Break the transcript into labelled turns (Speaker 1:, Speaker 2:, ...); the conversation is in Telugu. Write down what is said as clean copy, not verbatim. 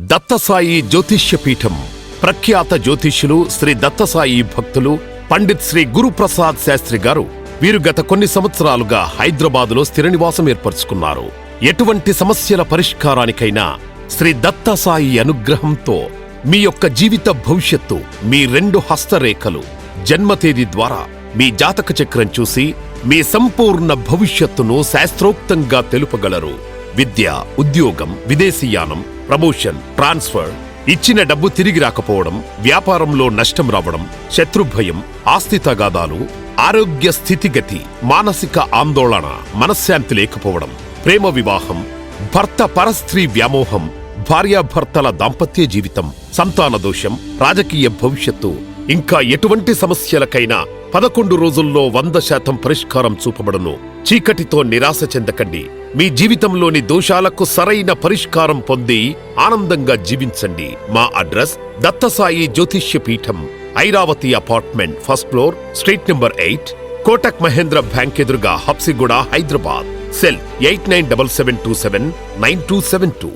Speaker 1: దత్తసాయి జ్యోతిష్య పీఠం ప్రఖ్యాత జ్యోతిష్యులు శ్రీ దత్తసాయి భక్తులు పండిత్ శ్రీ గురుప్రసాద్ శాస్త్రి గారు వీరు గత కొన్ని సంవత్సరాలుగా హైదరాబాదులో స్థిర నివాసం ఏర్పరచుకున్నారు. ఎటువంటి సమస్యల పరిష్కారానికైనా శ్రీ దత్తసాయి అనుగ్రహంతో మీ యొక్క జీవిత భవిష్యత్తు మీ 2 హస్తరేఖలు జన్మ తేదీ ద్వారా మీ జాతక చక్రం చూసి మీ సంపూర్ణ భవిష్యత్తును శాస్త్రోక్తంగా తెలుపగలరు. విద్య, ఉద్యోగం, విదేశీయానం, ప్రమోషన్, ట్రాన్స్ఫర్, ఇచ్చిన డబ్బు తిరిగి రాకపోవడం, వ్యాపారంలో నష్టం రావడం, శత్రుభయం, ఆస్తి తగాదాలు, ఆరోగ్య స్థితిగతి, మానసిక ఆందోళన, మనశ్శాంతి లేకపోవడం, ప్రేమ వివాహం, భర్త పరస్త్రీ వ్యామోహం, భార్యాభర్తల దాంపత్య జీవితం, సంతాన దోషం, రాజకీయ భవిష్యత్తు, ఇంకా ఎటువంటి సమస్యలకైనా 11 రోజుల్లో 100% పరిష్కారం చూపబడును. చీకటితో నిరాశ చెందకండి. మీ జీవితంలోని దోషాలకు సరైన పరిష్కారం పొంది ఆనందంగా జీవించండి. మా address Dattasai Jyotishya Peetham, Airavati apartment, first floor, street number 8, Kotak Mahindra bank ఎదురుగా, హబ్సిగూడ, హైదరాబాద్. సెల్ 8977279272.